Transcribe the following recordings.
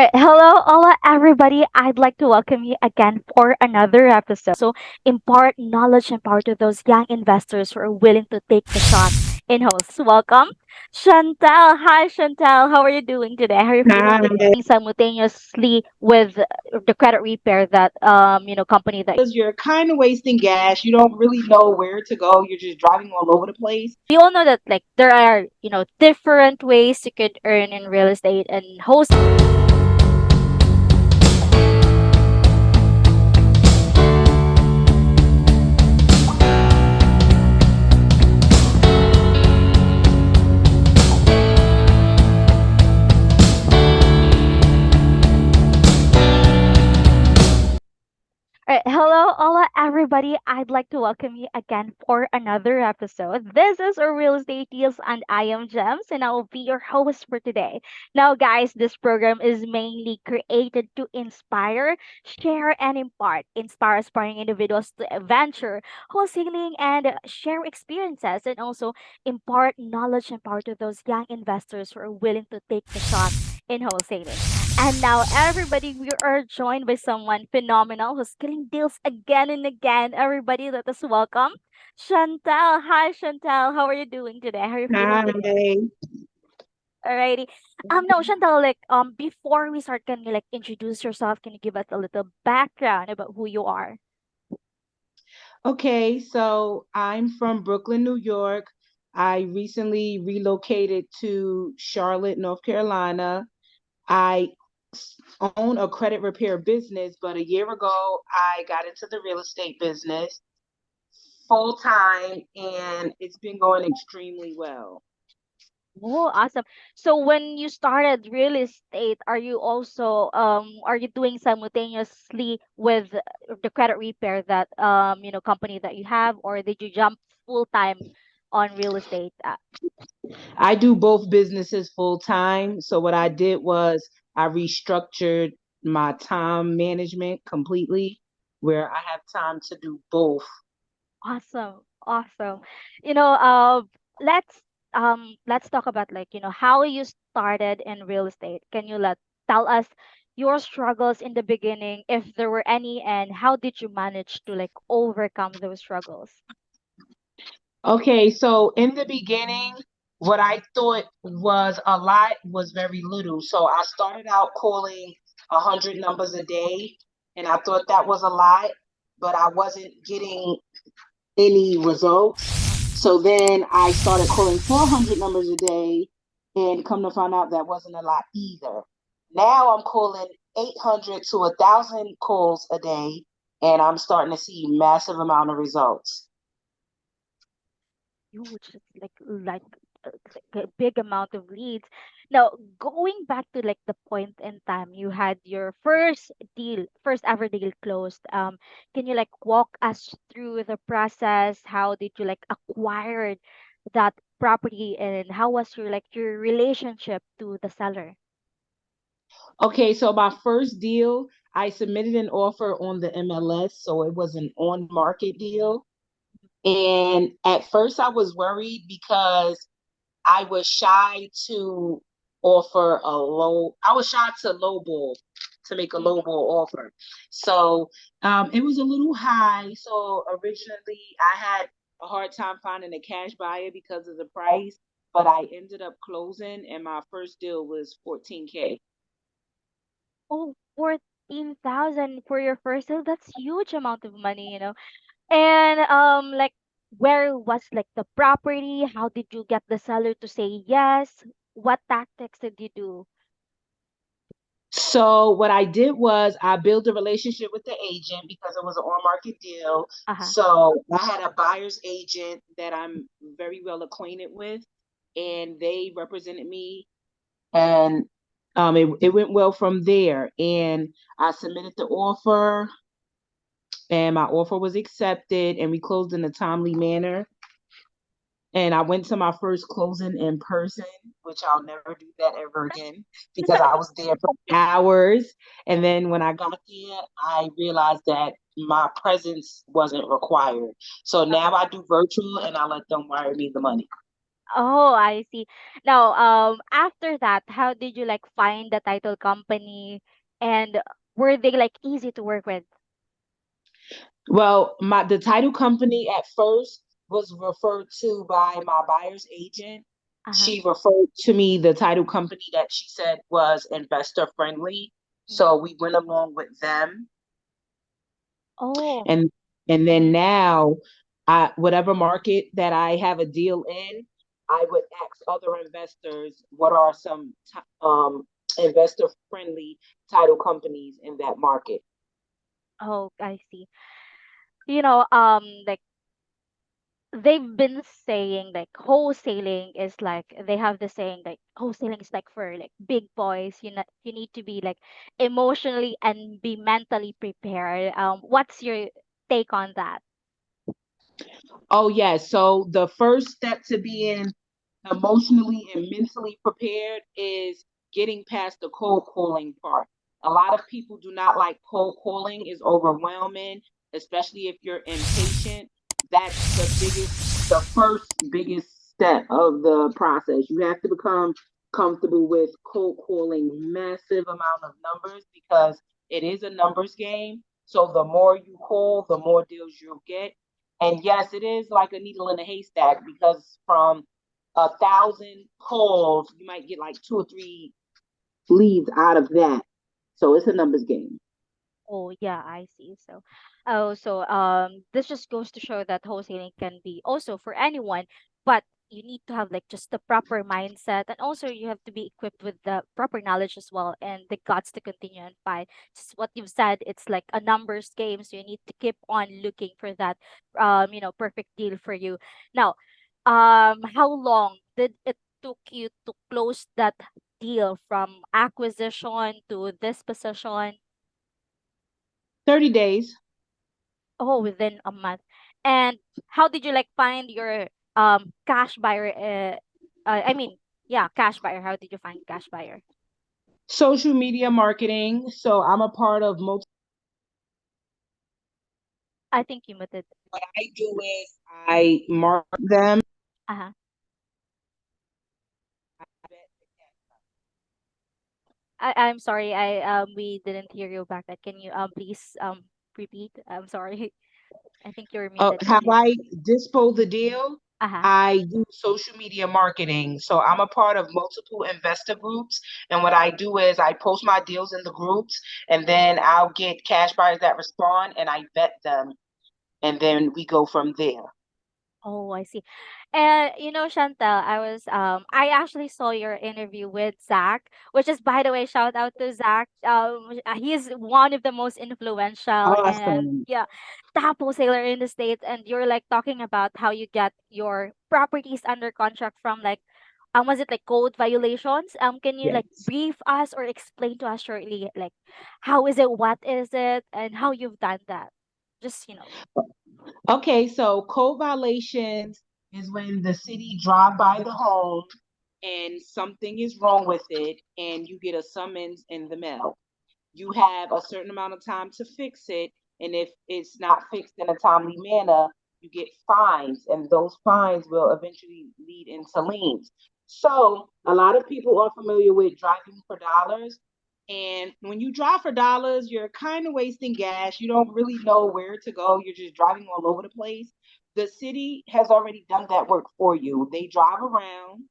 All right. Hello, hola, everybody. I'd like to welcome you again for another episode. Also, impart knowledge and power to those young investors who are willing to take the shot in hosts. Welcome, Chantel. Hi, Chantel. How are you doing today? How are you feeling Hi, today? Simultaneously with the credit repair that company that because you're kind of wasting gas. You don't really know where to go. You're just driving all over the place. we all know that like there are different ways you could earn in real estate and host. All right. Hello, hola, everybody. I'd like to welcome you again for another episode. This is our Real Estate Deals, and I am Gems, and I will be your host for today. Now, guys, this program is mainly created to inspire, share, and impart. Inspire aspiring individuals to venture, wholesaling, and share experiences, and also impart knowledge and power to those young investors who are willing to take the shot in wholesaling. And now, everybody, we are joined by someone phenomenal who's killing deals again and again. Everybody, let us welcome Chantel. Hi, Chantel. How are you doing today? How are you feeling today? Hi. Alrighty. No, Chantel. Before we start, can you introduce yourself? Can you give us a little background about who you are? Okay, so I'm from Brooklyn, New York. I recently relocated to Charlotte, North Carolina. I own a credit repair business, but a year ago I got into the real estate business full time and it's been going extremely well. Oh, awesome. So when you started real estate, are you doing simultaneously with the credit repair that company that you have, or did you jump full time on real estate? I do both businesses full time. So what I did was I restructured my time management completely where I have time to do both. Awesome, awesome. You know, uh, let's talk about how you started in real estate. Can you let tell us your struggles in the beginning, if there were any, and how did you manage to overcome those struggles? Okay, so in the beginning, what I thought was a lot was very little. So I started out calling 100 numbers a day, and I thought that was a lot, but I wasn't getting any results. So then I started calling 400 numbers a day, and come to find out that wasn't a lot either. Now I'm calling 800 to 1,000 calls a day, and I'm starting to see massive amount of results. Huge. It's like a big amount of leads. Now, going back to the point in time you had your first ever deal closed. Can you walk us through the process? How did you acquire that property, and how was your relationship to the seller? Okay, so my first deal, I submitted an offer on the MLS, so it was an on market deal. And at first I was worried because I was shy to I was shy to lowball, to make a Mhm. lowball offer. So it was a little high. So originally I had a hard time finding a cash buyer because of the price, but I ended up closing and my first deal was 14K. Oh, 14,000 for your first deal. That's huge amount of money. And where was the property? How did you get the seller to say yes? What tactics did you do? So what I did was I built a relationship with the agent because it was an on-market deal. Uh-huh. So I had a buyer's agent that I'm very well acquainted with, and they represented me, and it went well from there. And I submitted the offer, and my offer was accepted, and we closed in a timely manner. And I went to my first closing in person, which I'll never do that ever again because I was there for hours. And then when I got there, I realized that my presence wasn't required. So now I do virtual and I let them wire me the money. Oh, I see. Now, after that, how did you like find the title company, and were they like easy to work with? Well, the title company at first was referred to by my buyer's agent. Uh-huh. She referred to me the title company that she said was investor friendly. Mm. So we went along with them. Oh. And and then Mm-hmm. now I whatever market that I have a deal in, I would ask other investors what are some investor friendly title companies in that market. Oh, I see. Like they've been saying like wholesaling is like they have the saying like wholesaling is like for like big boys. You need to be like emotionally and be mentally prepared. What's your take on that? Oh, yes. So the first step to being emotionally and mentally prepared is getting past the cold calling part. A lot of people do not like cold calling, is overwhelming, especially if you're impatient. That's the first biggest step of the process. You have to become comfortable with cold calling massive amount of numbers because it is a numbers game. So the more you call, the more deals you'll get. And yes, it is like a needle in a haystack because from 1,000 calls, you might get like two or three leads out of that. So it's a numbers game. Oh yeah, I see. This just goes to show that wholesaling can be also for anyone, but you need to have like just the proper mindset, and also you have to be equipped with the proper knowledge as well and the guts to continue and fight. Just what you've said, it's like a numbers game, so you need to keep on looking for that perfect deal for you. Now, how long did it took you to close that deal from acquisition to disposition? 30 days. Oh, within a month. And how did you like find your cash buyer? I mean, yeah, cash buyer. How did you find cash buyer? Social media marketing. So I'm a part of multiple. I think you muted. What I do is I mark them. Uh-huh. I'm sorry. I we didn't hear you back. Then can you please repeat? I'm sorry. I think you're muted How earlier. I dispo the deal, Uh-huh. I do social media marketing. So I'm a part of multiple investor groups. And what I do is I post my deals in the groups and then I'll get cash buyers that respond and I vet them. And then we go from there. Oh, I see. And Chantel, I actually saw your interview with Zach, which is, by the way, shout out to Zach. He is one of the most influential and Awesome. yeah, top wholesaler in the States. And you're like talking about how you get your properties under contract from like, was it like code violations? Can you like Yes. brief us or explain to us shortly, like, how is it, what is it, and how you've done that? Just Okay, so code violations is when the city drive by the home and something is wrong with it and you get a summons in the mail. You have a certain amount of time to fix it. And if it's not fixed in a timely manner, you get fines, and those fines will eventually lead into liens. So, a lot of people are familiar with driving for dollars. And when you drive for dollars, you're kind of wasting gas. You don't really know where to go. You're just driving all over the place. The city has already done that work for you. They drive around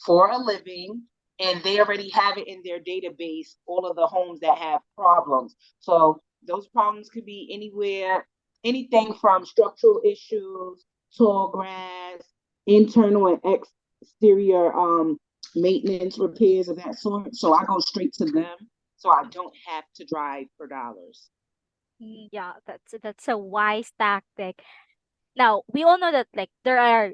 for a living and they already have it in their database all of the homes that have problems. So those problems could be anywhere, anything from structural issues, tall grass, internal and exterior maintenance repairs of that sort. So I go straight to them so I don't have to drive for dollars. yeah, that's a wise tactic. Now, we all know that like there are,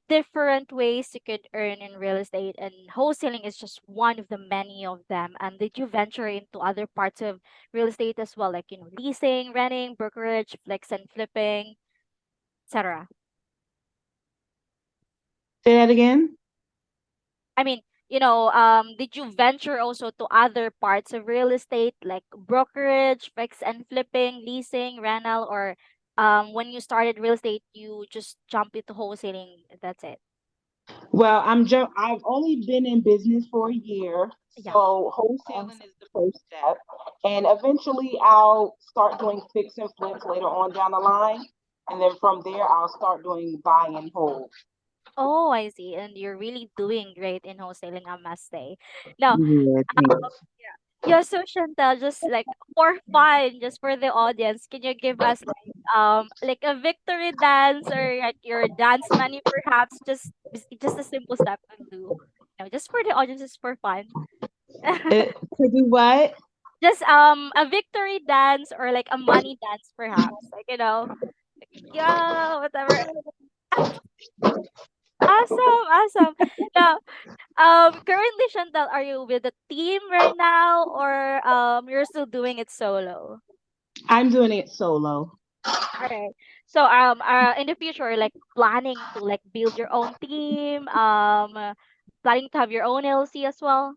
different ways you could earn in real estate, and wholesaling is just one of the many of them. And did you venture into other parts of real estate as well, like, leasing, renting, brokerage, flex and flipping, etc.? Say that again. I mean, did you venture also to other parts of real estate like brokerage, fix and flipping, leasing, rental, or when you started real estate, you just jump into wholesaling? That's it. Well, I've only been in business for a year, Yeah. so wholesaling is the first step, and eventually I'll start doing fix and flips later on down the line, and then from there I'll start doing buy and hold. Oh, I see. And you're really doing great in wholesaling, I must say. Now, Yeah, thanks. yeah, so Chantel, just like for fun, just for the audience, can you give us like a victory dance or like your dance money perhaps? Just a simple step to do. Just for the audience, just for fun. To do what? Just a victory dance or like a money dance perhaps. Like, like, yeah, whatever. Awesome, awesome. Now, currently, Chantal, are you with a team right now, or you're still doing it solo? I'm doing it solo. All right. So, in the future, like planning to like build your own team, planning to have your own LLC as well.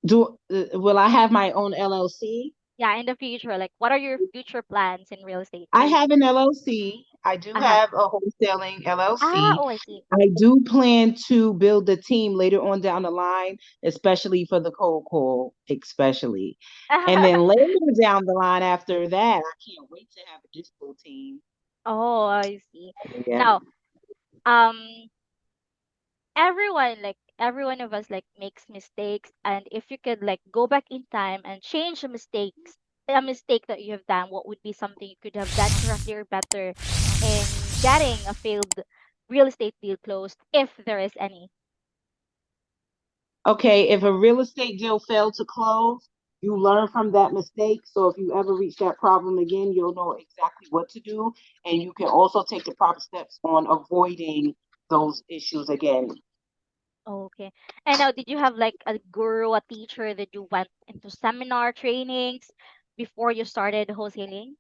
Will I have my own LLC? Yeah, in the future, like what are your future plans in real estate? I have an LLC. I do Uh-huh. have a wholesaling Ah, LLC. oh, I see. I do plan to build a team later on down the line, especially for the cold call, especially. And then later down the line after that, I can't wait to have a disco team. Oh, I see. Yeah. Now, um, every one of us like makes mistakes, and if you could like go back in time and change a mistake that you have done, what would be something you could have done correctly or better in getting a failed real estate deal closed, if there is any? Okay, if a real estate deal failed to close, you learn from that mistake. So if you ever reach that problem again, you'll know exactly what to do. And you can also take the proper steps on avoiding those issues again. Okay. And now, did you have like a guru, a teacher that you went into seminar trainings before you started wholesaling?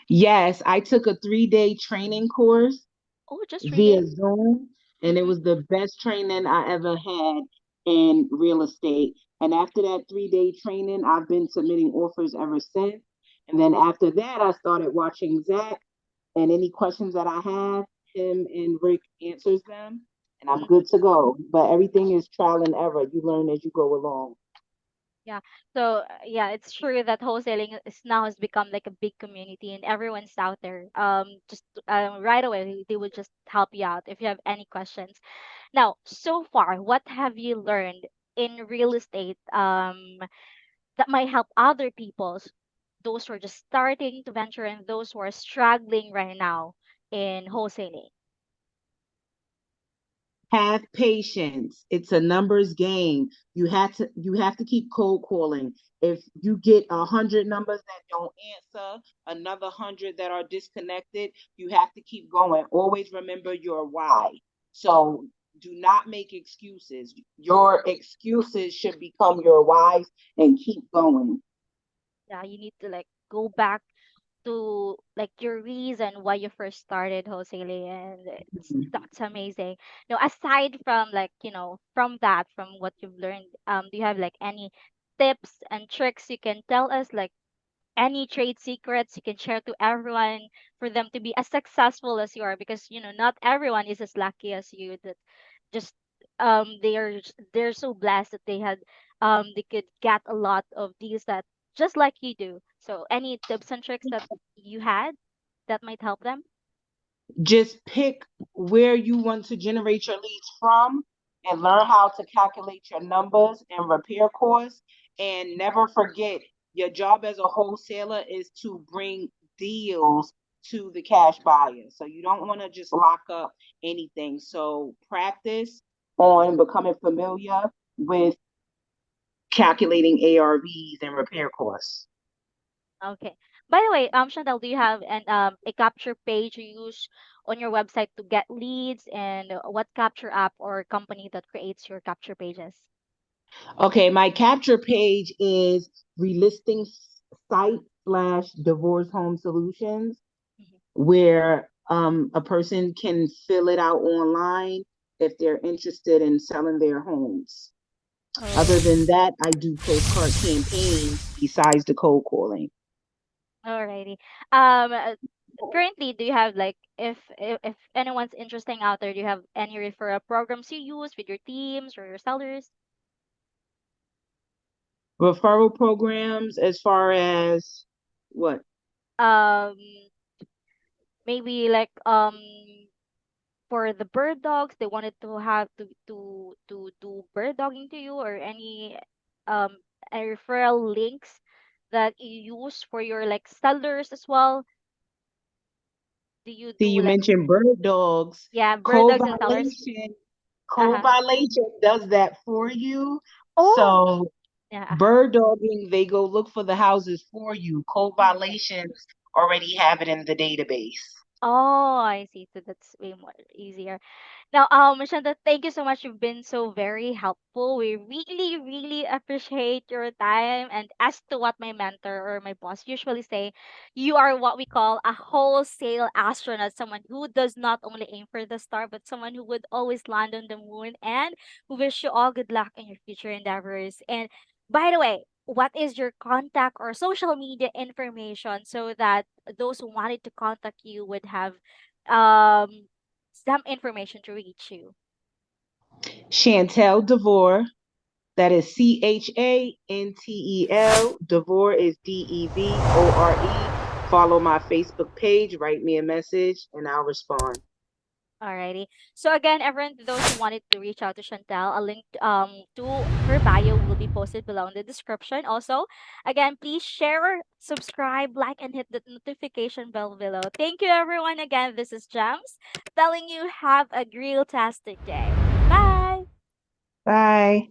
Yes, I took a 3-day training course Oh, just 3 days. via Zoom, and it Mm-hmm. was the best training I ever had in real estate. And after that 3-day training, I've been submitting offers ever since. And then after that, I started watching Zach, and any questions that I have, him and Rick answers them, and I'm good to go. But everything is trial and error. You learn as you go along. Yeah. So yeah, it's true that wholesaling is now has become like a big community, and everyone's out there. Just right away they will just help you out if you have any questions. Now, so far, what have you learned in real estate that might help other people's, those who are just starting to venture and those who are struggling right now in wholesaling? Have patience. It's a numbers game. You have to keep cold calling. If you get 100 numbers that don't answer, another 100 that are disconnected, you have to keep going. Always remember your why. So do not make excuses. Your excuses should become your whys and keep going. Yeah, you need to like go back to like your reason why you first started wholesaling, and that's amazing. Now, aside from like, from that, from what you've learned, do you have like any tips and tricks you can tell us, like any trade secrets you can share to everyone for them to be as successful as you are? Because not everyone is as lucky as you, that just they're so blessed that they could get a lot of deals that just like you do. So any tips and tricks that you had that might help them? Just pick where you want to generate your leads from and learn how to calculate your numbers and repair costs. And never forget, your job as a wholesaler is to bring deals to the cash buyer. So you don't want to just lock up anything. So practice on becoming familiar with calculating ARVs and repair costs. Okay. By the way, Chantal, do you have a capture page you use on your website to get leads, and what capture app or company that creates your capture pages? Okay, my capture page is relisting site slash divorce home solutions, Mhm. where a person can fill it out online if they're interested in selling their homes. Other Oh, than that, I do postcard campaigns besides the cold calling. alrighty. Um, currently, do you have like, if anyone's interesting out there, do you have any referral programs you use with your teams or your sellers? Referral programs as far as what? Um, maybe like for the bird dogs, they wanted to have to do bird dogging to you, or um any referral links that you use for your like sellers as well. Do you See, do you like, mentioned bird dogs. yeah, bird dogs and sellers? Co-violation, Uh-huh. co-violation does that for you. Oh, So yeah. Uh-huh. bird dogging, they go look for the houses for you. Mhm. Co-violations already have it in the database. Oh, I see. So that's way more easier. Now, Shanta, thank you so much. You've been so very helpful. We really, really appreciate your time. And as to what my mentor or my boss usually say, you are what we call a wholesale astronaut, someone who does not only aim for the star, but someone who would always land on the moon. And we wish you all good luck in your future endeavors. And by the way, what is your contact or social media information so that those who wanted to contact you would have um some information to reach you? Chantel DeVore, that is Chantel. DeVore is DEVORE. Follow my Facebook page, write me a message, and I'll respond. Alrighty. So again, everyone, to those who wanted to reach out to Chantel, a link to her bio will be posted below in the description. Also, again, please share, subscribe, like, and hit the notification bell below. Thank you, everyone. Again, this is Gems telling you have a real tastic day. Bye. Bye.